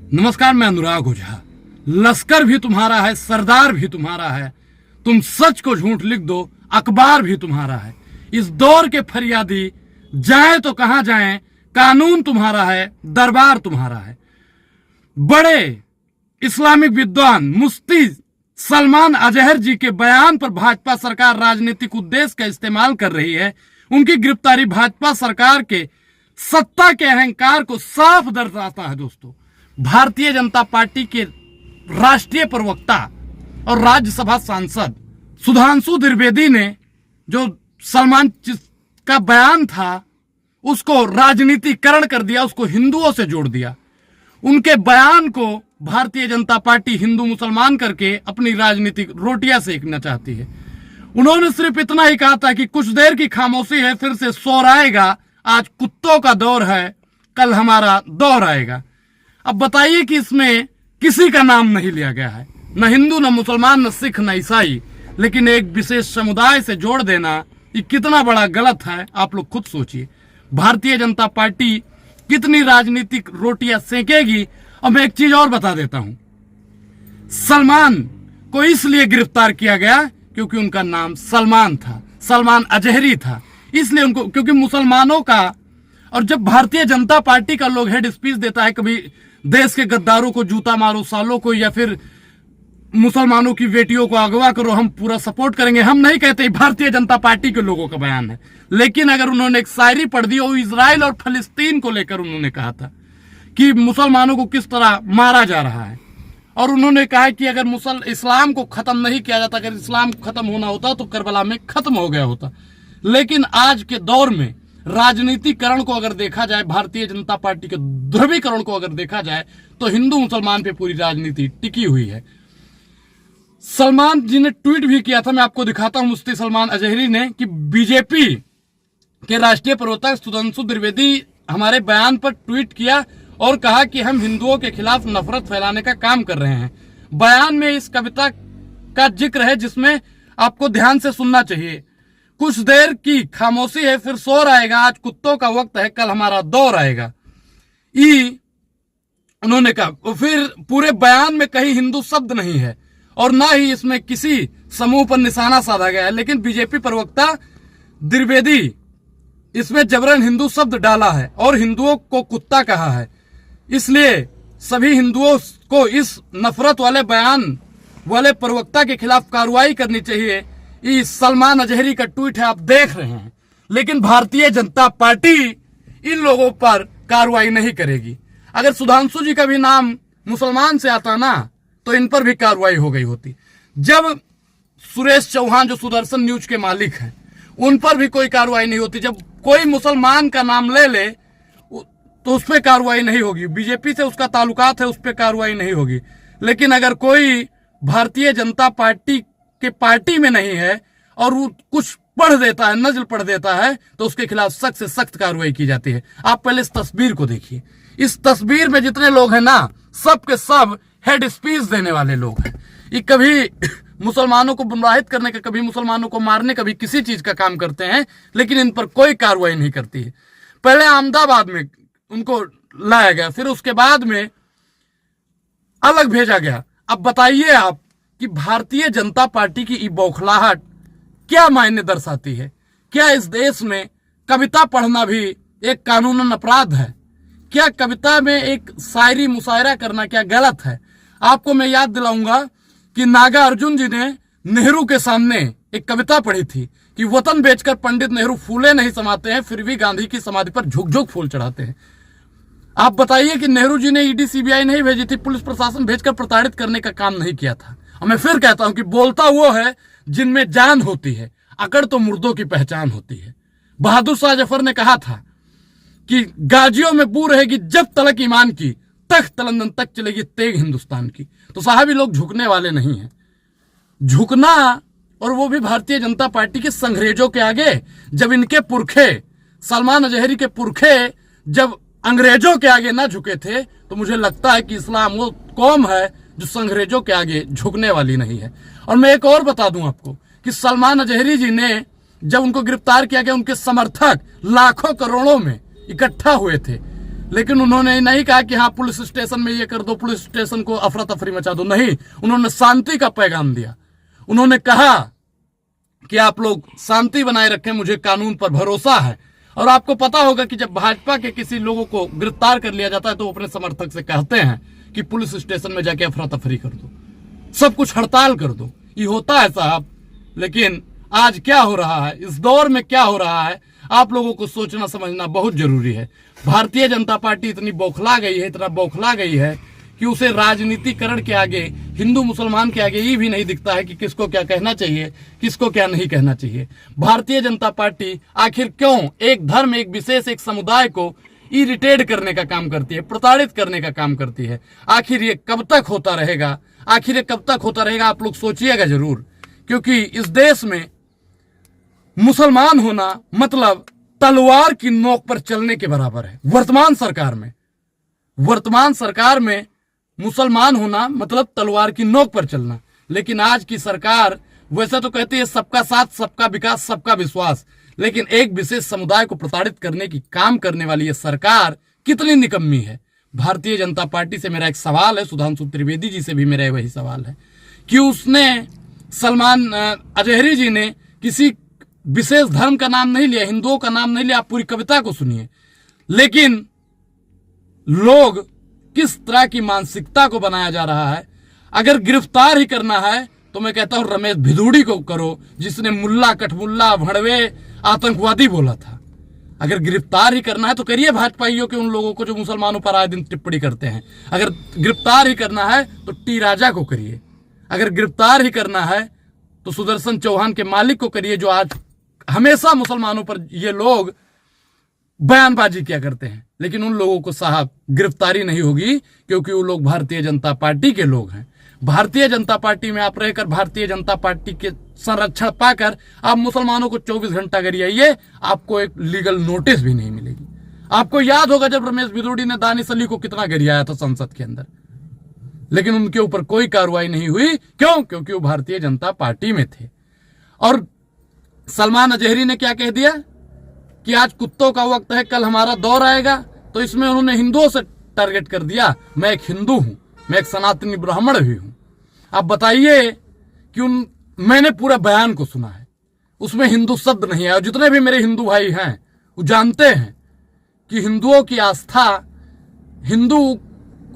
नमस्कार, मैं अनुराग ओझा। लश्कर भी तुम्हारा है, सरदार भी तुम्हारा है, तुम सच को झूठ लिख दो, अखबार भी तुम्हारा है। इस दौर के फरियादी जाए तो कहां जाएं, कानून तुम्हारा है, दरबार तुम्हारा है। बड़े इस्लामिक विद्वान मुफ्ती सलमान अजहर जी के बयान पर भाजपा सरकार राजनीतिक उद्देश्य का इस्तेमाल कर रही है। उनकी गिरफ्तारी भाजपा सरकार के सत्ता के अहंकार को साफ दर्शाता है। दोस्तों, भारतीय जनता पार्टी के राष्ट्रीय प्रवक्ता और राज्यसभा सांसद सुधांशु त्रिवेदी ने जो सलमान का बयान था उसको राजनीतिकरण कर दिया, उसको हिंदुओं से जोड़ दिया। उनके बयान को भारतीय जनता पार्टी हिंदू मुसलमान करके अपनी राजनीतिक रोटियां सेकना चाहती है। उन्होंने सिर्फ इतना ही कहा था कि कुछ देर की खामोशी है, फिर से शोर आएगा, आज कुत्तों का दौर है, कल हमारा दौर आएगा। अब बताइए कि इसमें किसी का नाम नहीं लिया गया है, न हिंदू, न मुसलमान, न सिख, न ईसाई, लेकिन एक विशेष समुदाय से जोड़ देना ये कितना बड़ा गलत है, आप लोग खुद सोचिए। भारतीय जनता पार्टी कितनी राजनीतिक रोटियां सेकेगी। और मैं एक चीज और बता देता हूं, सलमान को इसलिए गिरफ्तार किया गया क्योंकि उनका नाम सलमान था, सलमान अजहरी था, इसलिए उनको, क्योंकि मुसलमानों का, और जब भारतीय जनता पार्टी का लोग हेड स्पीच देता है, कभी देश के गद्दारों को जूता मारो सालों को, या फिर मुसलमानों की बेटियों को अगवा करो, हम पूरा सपोर्ट करेंगे, हम नहीं कहते, भारतीय जनता पार्टी के लोगों का बयान है। लेकिन अगर उन्होंने एक शायरी पढ़ दी, वो इजराइल और फलस्तीन को लेकर उन्होंने कहा था कि मुसलमानों को किस तरह मारा जा रहा है, और उन्होंने कहा कि अगर इस्लाम को खत्म नहीं किया जाता, अगर इस्लाम खत्म होना होता तो करबला में खत्म हो गया होता। लेकिन आज के दौर में राजनीतिकरण को अगर देखा जाए, भारतीय जनता पार्टी के ध्रुवीकरण को अगर देखा जाए, तो हिंदू मुसलमान पे पूरी राजनीति टिकी हुई है। सलमान जी ने ट्वीट भी किया था, मैं आपको दिखाता हूं, मुफ्ती सलमान अजहरी ने, कि बीजेपी के राष्ट्रीय प्रवक्ता सुधांशु त्रिवेदी हमारे बयान पर ट्वीट किया और कहा कि हम हिंदुओं के खिलाफ नफरत फैलाने का काम कर रहे हैं। बयान में इस कविता का जिक्र है जिसमें आपको ध्यान से सुनना चाहिए। कुछ देर की खामोशी है, फिर शोर आएगा, आज कुत्तों का वक्त है, कल हमारा दौर आएगा, उन्होंने कहा। फिर पूरे बयान में कहीं हिंदू शब्द नहीं है और ना ही इसमें किसी समूह पर निशाना साधा गया है, लेकिन बीजेपी प्रवक्ता त्रिवेदी इसमें जबरन हिंदू शब्द डाला है और हिंदुओं को कुत्ता कहा है। इसलिए सभी हिंदुओं को इस नफरत वाले बयान वाले प्रवक्ता के खिलाफ कार्रवाई करनी चाहिए। ये सलमान अजहरी का ट्वीट है, आप देख रहे हैं, लेकिन भारतीय जनता पार्टी इन लोगों पर कार्रवाई नहीं करेगी। अगर सुधांशु जी का भी नाम मुसलमान से आता ना, तो इन पर भी कार्रवाई हो गई होती। जब सुरेश चौहान जो सुदर्शन न्यूज के मालिक हैं, उन पर भी कोई कार्रवाई नहीं होती। जब कोई मुसलमान का नाम ले ले तो उस पर कार्रवाई नहीं होगी, बीजेपी से उसका ताल्लुकात है, उस पर कार्रवाई नहीं होगी। लेकिन अगर कोई भारतीय जनता पार्टी के पार्टी में नहीं है और वो कुछ पढ़ देता है, नज़ल पढ़ देता है, तो उसके खिलाफ सख्त से सख्त कार्रवाई की जाती है। आप पहले इस तस्वीर को देखिए। इस तस्वीर में जितने लोग हैं ना, सब के सब हेड स्पीच देने वाले लोग हैं। ये कभी मुसलमानों को गुमराहित करने का, कभी मुसलमानों को मारने, कभी किसी चीज का काम करते हैं, लेकिन इन पर कोई कार्रवाई नहीं करती है। पहले अहमदाबाद में उनको लाया गया, फिर उसके बाद में अलग भेजा गया। अब बताइए आप कि भारतीय जनता पार्टी की ये बौखलाहट क्या मायने दर्शाती है? क्या इस देश में कविता पढ़ना भी एक कानूनन अपराध है? क्या कविता में एक शायरी मुशायरा करना क्या गलत है? आपको मैं याद दिलाऊंगा कि नागा अर्जुन जी ने नेहरू के सामने एक कविता पढ़ी थी कि वतन बेचकर पंडित नेहरू फूले नहीं समाते हैं, फिर भी गांधी की समाधि पर झुक झुक फूल चढ़ाते हैं। आप बताइए कि नेहरू जी ने ईडी सीबीआई नहीं भेजी थी, पुलिस प्रशासन भेजकर प्रताड़ित करने का काम नहीं किया था। और मैं फिर कहता हूं कि बोलता वो है जिनमें जान होती है, अकड़ तो मुर्दों की पहचान होती है। बहादुर शाह जफर ने कहा था कि गाजियों में बू रहेगी जब तलक ईमान की, तख्त तलंदन तक चलेगी तेग हिंदुस्तान की। तो साहब, ये लोग झुकने वाले नहीं हैं। झुकना, और वो भी भारतीय जनता पार्टी के संघरेजों के आगे। जब इनके पुरखे, सलमान अजहरी के पुरखे जब अंग्रेजों के आगे ना झुके थे, तो मुझे लगता है कि इस्लाम वो कौम है जो संघरेजों के आगे झुकने वाली नहीं है। और मैं एक और बता दूं आपको कि सलमान अजहरी जी ने जब उनको गिरफ्तार किया गया, उनके समर्थक लाखों करोड़ों में इकट्ठा हुए थे। लेकिन उन्होंने नहीं कहा कि हाँ पुलिस स्टेशन में ये कर दो, पुलिस स्टेशन को अफरा तफरी मचा दो। नहीं, उन्होंने शांति का पैगाम दिया। उन्होंने कहा कि आप लोग शांति बनाए रखें, मुझे कानून पर भरोसा है। और आपको पता होगा कि जब भाजपा के किसी लोगों को गिरफ्तार कर लिया जाता है तो वो अपने समर्थक से कहते हैं कि पुलिस स्टेशन में जाके अफरा तफरी कर दो, सब कुछ हड़ताल कर दो। ये होता है साहब। लेकिन आज क्या हो रहा है, इस दौर में क्या हो रहा है, आप लोगों को सोचना समझना बहुत जरूरी है। भारतीय जनता पार्टी इतनी बौखला गई है, इतना बौखला गई है कि उसे राजनीतिकरण के आगे, हिंदू मुसलमान के आगे ये भी नहीं दिखता है कि किसको क्या कहना चाहिए, किसको क्या नहीं कहना चाहिए। भारतीय जनता पार्टी आखिर क्यों एक धर्म, एक विशेष, एक समुदाय को इरिटेट करने का काम करती है, प्रताड़ित करने का काम करती है? आखिर ये कब तक होता रहेगा? आखिर ये कब तक होता रहेगा? आप लोग सोचिएगा जरूर, क्योंकि इस देश में मुसलमान होना मतलब तलवार की नोक पर चलने के बराबर है। वर्तमान सरकार में मुसलमान होना मतलब तलवार की नोक पर चलना। लेकिन आज की सरकार वैसे तो कहती है सबका साथ, सबका विकास, सबका विश्वास, लेकिन एक विशेष समुदाय को प्रताड़ित करने की काम करने वाली ये सरकार कितनी निकम्मी है। भारतीय जनता पार्टी से मेरा एक सवाल है, सुधांशु त्रिवेदी जी से भी मेरा वही सवाल है कि उसने सलमान अजहरी जी ने किसी विशेष धर्म का नाम नहीं लिया, हिंदुओं का नाम नहीं लिया। आप पूरी कविता को सुनिए। लेकिन लोग किस तरह की मानसिकता को बनाया जा रहा है। अगर गिरफ्तार ही करना है तो मैं कहता हूं रमेश भिदुड़ी को करो, जिसने मुल्ला, कठमुल्ला, भड़वे, आतंकवादी बोला था। अगर गिरफ्तार ही करना है तो करिए भाजपाइयों के उन लोगों को जो मुसलमानों पर आए दिन टिप्पणी करते हैं। अगर गिरफ्तार ही करना है तो टी राजा को करिए। अगर गिरफ्तार ही करना है तो सुदर्शन चौहान के मालिक को करिए, जो आज हमेशा मुसलमानों पर ये लोग बयानबाजी किया करते हैं। लेकिन उन लोगों को साहब गिरफ्तारी नहीं होगी, क्योंकि वो लोग भारतीय जनता पार्टी के लोग हैं। भारतीय जनता पार्टी में आप रहकर, भारतीय जनता पार्टी के संरक्षण पाकर आप मुसलमानों को 24 घंटा गरियाइए, आपको एक लीगल नोटिस भी नहीं मिलेगी। आपको याद होगा जब रमेश भिदुड़ी ने दानिश अली को कितना गरियाया था संसद के अंदर, लेकिन उनके ऊपर कोई कार्रवाई नहीं हुई। क्यों? क्योंकि वो भारतीय जनता पार्टी में थे। और सलमान अजहरी ने क्या कह दिया कि आज कुत्तों का वक्त है, कल हमारा दौर आएगा। तो इसमें उन्होंने हिंदुओं से टारगेट कर दिया। मैं एक हिंदू हूं, मैं एक सनातनी ब्राह्मण भी हूं। आप बताइए कि मैंने पूरा बयान को सुना है, उसमें हिंदू शब्द नहीं आया। जितने भी मेरे हिंदू भाई हैं वो जानते हैं कि हिंदुओं की आस्था, हिंदू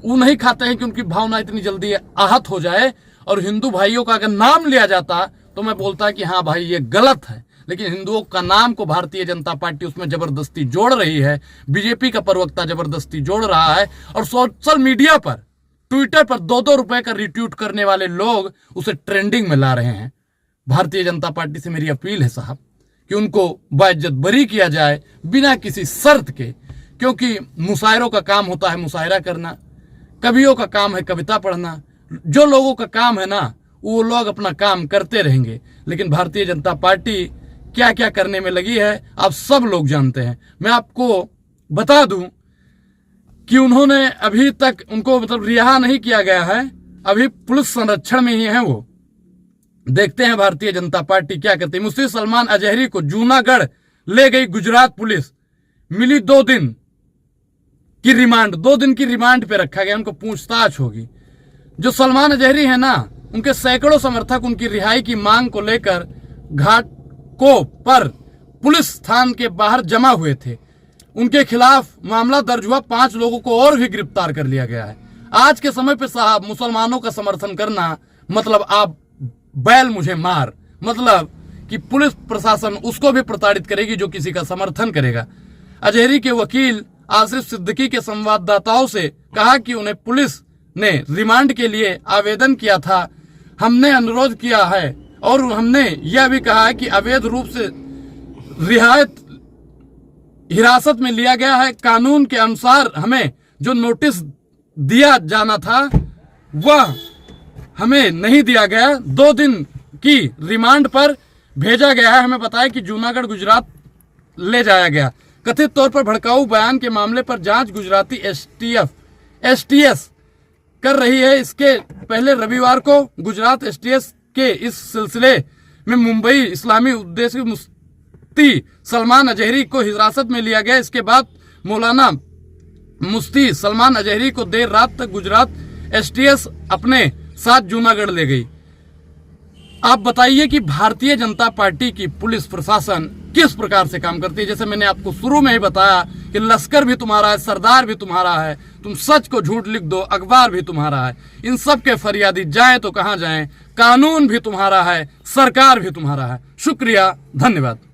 वो नहीं खाते हैं कि उनकी भावना इतनी जल्दी आहत हो जाए। और हिंदू भाइयों का अगर नाम लिया जाता तो मैं बोलता कि हाँ भाई ये गलत है। लेकिन हिंदुओं का नाम को भारतीय जनता पार्टी उसमें जबरदस्ती जोड़ रही है। बीजेपी का प्रवक्ता जबरदस्ती जोड़ रहा है और सोशल मीडिया पर, ट्विटर पर 2-2 रुपए का रिट्वीट करने वाले लोग उसे ट्रेंडिंग में ला रहे हैं। भारतीय जनता पार्टी से मेरी अपील है साहब कि उनको बाइज्जत बरी किया जाए बिना किसी शर्त के, क्योंकि मुशायरों का काम होता है मुशायरा करना, कवियों का काम है कविता पढ़ना। जो लोगों का काम है ना वो लोग अपना काम करते रहेंगे। लेकिन भारतीय जनता पार्टी क्या क्या करने में लगी है आप सब लोग जानते हैं। मैं आपको बता दूं कि उन्होंने अभी तक उनको मतलब रिहा नहीं किया गया है, अभी पुलिस संरक्षण में ही है वो। देखते हैं भारतीय जनता पार्टी क्या करती है। मुफ्ती सलमान अजहरी को जूनागढ़ ले गई गुजरात पुलिस, मिली 2 दिन की रिमांड, 2 दिन की रिमांड पे रखा गया, उनको पूछताछ होगी। जो सलमान अजहरी है ना, उनके सैकड़ों समर्थक उनकी रिहाई की मांग को लेकर घाट को पर पुलिस थाने के बाहर जमा हुए थे। उनके खिलाफ मामला दर्ज हुआ, 5 लोगों को और भी गिरफ्तार कर लिया गया है। आज के समय पे साहब मुसलमानों का समर्थन करना मतलब आप बैल मुझे मार, मतलब कि पुलिस प्रशासन उसको भी प्रताड़ित करेगी जो किसी का समर्थन करेगा। अजहरी के वकील आसिफ सिद्दीकी के संवाददाताओं से कहा कि उन्हें पुलिस ने रिमांड के लिए आवेदन किया था। हमने अनुरोध किया है और हमने यह भी कहा है कि अवैध रूप से रियायत हिरासत में लिया गया है। कानून के अनुसार हमें जो नोटिस दिया जाना था वह हमें नहीं दिया गया। 2 दिन की रिमांड पर भेजा गया है। हमें बताया कि जूनागढ़ गुजरात ले जाया गया। कथित तौर पर भड़काऊ बयान के मामले पर जांच गुजराती एसटीएस कर रही है। इसके पहले रविवार को गुजरात एसटीएस के इस सिलसिले में मुंबई इस्लामी उद्देश्य मुफ्ती सलमान अजहरी को हिरासत में लिया गया। इसके बाद मौलाना मुफ्ती सलमान अजहरी को देर रात तक गुजरात एसटीएस अपने साथ जूनागढ़ ले गई। आप बताइए कि भारतीय जनता पार्टी की पुलिस प्रशासन किस प्रकार से काम करती है। जैसे मैंने आपको शुरू में ही बताया कि लश्कर भी तुम्हारा है, सरदार भी तुम्हारा है, तुम सच को झूठ लिख दो, अखबार भी तुम्हारा है। इन सब के फरियादी जाए तो कहां जाएं, कानून भी तुम्हारा है, सरकार भी तुम्हारा है। शुक्रिया, धन्यवाद।